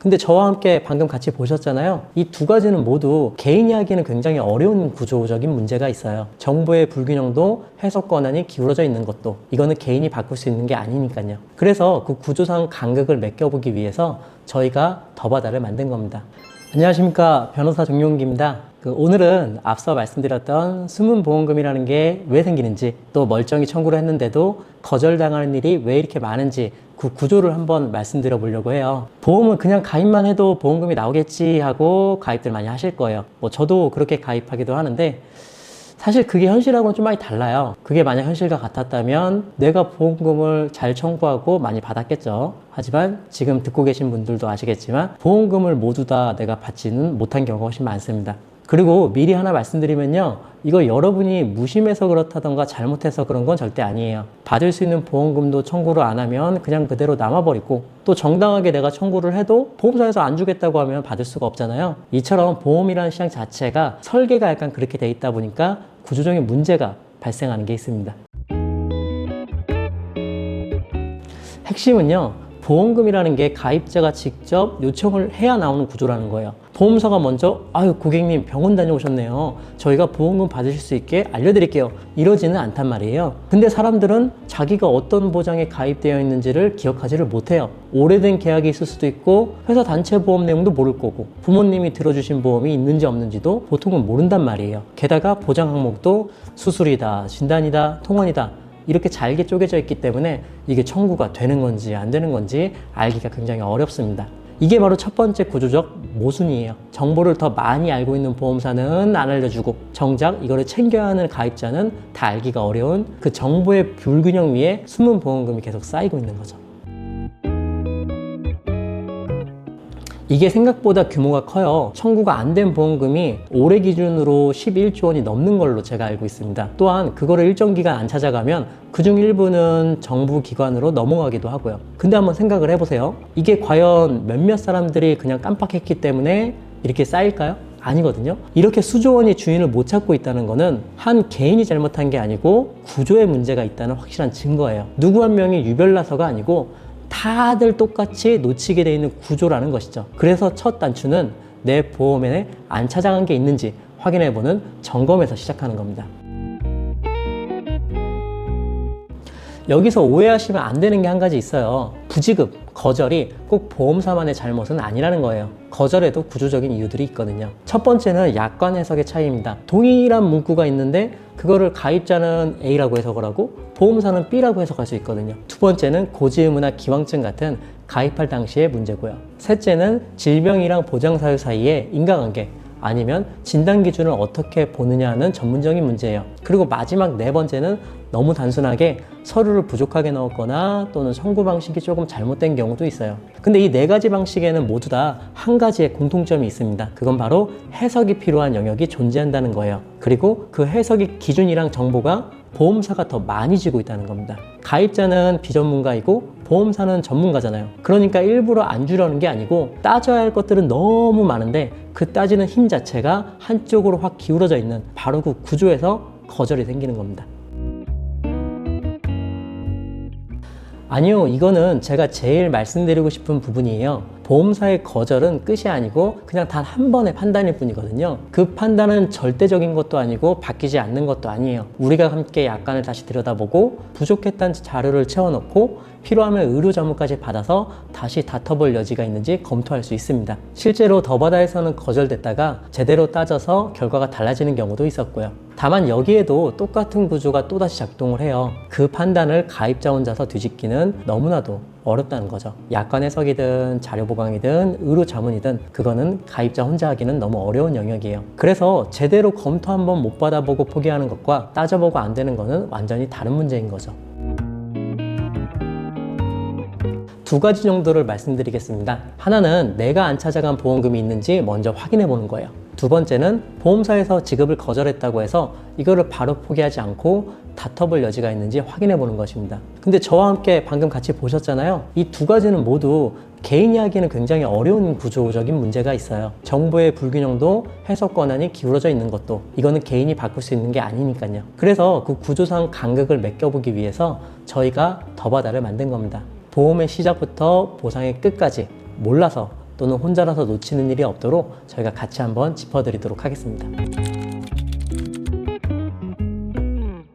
근데 저와 함께 방금 같이 보셨잖아요. 이 두 가지는 모두 개인이 하기에는 굉장히 어려운 구조적인 문제가 있어요. 정보의 불균형도 해석 권한이 기울어져 있는 것도 이거는 개인이 바꿀 수 있는 게 아니니까요. 그래서 그 구조상 간극을 메꿔보기 위해서 저희가 더바다를 만든 겁니다. 안녕하십니까, 변호사 정용기입니다. 오늘은 앞서 말씀드렸던 숨은보험금이라는 게 왜 생기는지, 또 멀쩡히 청구를 했는데도 거절당하는 일이 왜 이렇게 많은지 그 구조를 한번 말씀드려 보려고 해요. 보험은 그냥 가입만 해도 보험금이 나오겠지 하고 가입들 많이 하실 거예요. 저도 그렇게 가입하기도 하는데 사실 그게 현실하고는 좀 많이 달라요. 그게 만약 현실과 같았다면 내가 보험금을 잘 청구하고 많이 받았겠죠. 하지만 지금 듣고 계신 분들도 아시겠지만 보험금을 모두 다 내가 받지는 못한 경우가 훨씬 많습니다. 그리고 미리 하나 말씀드리면요, 이거 여러분이 무심해서 그렇다던가 잘못해서 그런 건 절대 아니에요. 받을 수 있는 보험금도 청구를 안 하면 그냥 그대로 남아버리고, 또 정당하게 내가 청구를 해도 보험사에서 안 주겠다고 하면 받을 수가 없잖아요. 이처럼 보험이라는 시장 자체가 설계가 약간 그렇게 돼 있다 보니까 구조적인 문제가 발생하는 게 있습니다. 핵심은요, 보험금이라는 게 가입자가 직접 요청을 해야 나오는 구조라는 거예요. 보험사가 먼저 아유 고객님 병원 다녀오셨네요, 저희가 보험금 받으실 수 있게 알려드릴게요, 이러지는 않단 말이에요. 근데 사람들은 자기가 어떤 보장에 가입되어 있는지를 기억하지를 못해요. 오래된 계약이 있을 수도 있고 회사 단체 보험 내용도 모를 거고 부모님이 들어주신 보험이 있는지 없는지도 보통은 모른단 말이에요. 게다가 보장 항목도 수술이다, 진단이다, 통원이다 이렇게 잘게 쪼개져 있기 때문에 이게 청구가 되는 건지 안 되는 건지 알기가 굉장히 어렵습니다. 이게 바로 첫 번째 구조적 모순이에요. 정보를 더 많이 알고 있는 보험사는 안 알려주고 정작 이거를 챙겨야 하는 가입자는 다 알기가 어려운 그 정보의 불균형 위에 숨은 보험금이 계속 쌓이고 있는 거죠. 이게 생각보다 규모가 커요. 청구가 안 된 보험금이 올해 기준으로 11조 원이 넘는 걸로 제가 알고 있습니다. 또한 그거를 일정 기간 안 찾아가면 그중 일부는 정부 기관으로 넘어가기도 하고요. 근데 한번 생각을 해보세요. 이게 과연 몇몇 사람들이 그냥 깜빡했기 때문에 이렇게 쌓일까요? 아니거든요. 이렇게 수조 원이 주인을 못 찾고 있다는 거는 한 개인이 잘못한 게 아니고 구조에 문제가 있다는 확실한 증거예요. 누구 한 명이 유별나서가 아니고 다들 똑같이 놓치게 돼 있는 구조라는 것이죠. 그래서 첫 단추는 내 보험에 안 찾아간 게 있는지 확인해보는 점검에서 시작하는 겁니다. 여기서 오해하시면 안 되는 게 한 가지 있어요. 부지급, 거절이 꼭 보험사만의 잘못은 아니라는 거예요. 거절에도 구조적인 이유들이 있거든요. 첫 번째는 약관 해석의 차이입니다. 동일한 문구가 있는데 그거를 가입자는 A라고 해석을 하고 보험사는 B라고 해석할 수 있거든요. 두 번째는 고지의무나 기왕증 같은 가입할 당시의 문제고요. 셋째는 질병이랑 보장사유 사이의 인과관계, 아니면 진단 기준을 어떻게 보느냐는 전문적인 문제예요. 그리고 마지막 네 번째는 너무 단순하게 서류를 부족하게 넣었거나 또는 청구 방식이 조금 잘못된 경우도 있어요. 근데 이 네 가지 방식에는 모두 다 한 가지의 공통점이 있습니다. 그건 바로 해석이 필요한 영역이 존재한다는 거예요. 그리고 그 해석의 기준이랑 정보가 보험사가 더 많이 지고 있다는 겁니다. 가입자는 비전문가이고 보험사는 전문가잖아요. 그러니까 일부러 안 주려는 게 아니고 따져야 할 것들은 너무 많은데 그 따지는 힘 자체가 한쪽으로 확 기울어져 있는 바로 그 구조에서 거절이 생기는 겁니다. 아니요, 이거는 제가 제일 말씀드리고 싶은 부분이에요. 보험사의 거절은 끝이 아니고 그냥 단 한 번의 판단일 뿐이거든요. 그 판단은 절대적인 것도 아니고 바뀌지 않는 것도 아니에요. 우리가 함께 약관을 다시 들여다보고 부족했던 자료를 채워넣고 필요하면 의료 자문까지 받아서 다시 다퉈볼 여지가 있는지 검토할 수 있습니다. 실제로 더바다에서는 거절됐다가 제대로 따져서 결과가 달라지는 경우도 있었고요. 다만 여기에도 똑같은 구조가 또다시 작동을 해요. 그 판단을 가입자 혼자서 뒤집기는 너무나도 어렵다는 거죠. 약관 해석이든 자료 보강이든 의료 자문이든 그거는 가입자 혼자 하기는 너무 어려운 영역이에요. 그래서 제대로 검토 한번 못 받아보고 포기하는 것과 따져보고 안 되는 거는 완전히 다른 문제인 거죠. 두 가지 정도를 말씀드리겠습니다. 하나는 내가 안 찾아간 보험금이 있는지 먼저 확인해 보는 거예요. 두 번째는 보험사에서 지급을 거절했다고 해서 이거를 바로 포기하지 않고 다퉈볼 여지가 있는지 확인해 보는 것입니다. 근데 저와 함께 방금 같이 보셨잖아요. 이 두 가지는 모두 개인이 하기에는 굉장히 어려운 구조적인 문제가 있어요. 정보의 불균형도 해석 권한이 기울어져 있는 것도 이거는 개인이 바꿀 수 있는 게 아니니까요. 그래서 그 구조상 간극을 메꿔보기 위해서 저희가 더바다를 만든 겁니다. 보험의 시작부터 보상의 끝까지 몰라서 또는 혼자라서 놓치는 일이 없도록 저희가 같이 한번 짚어드리도록 하겠습니다.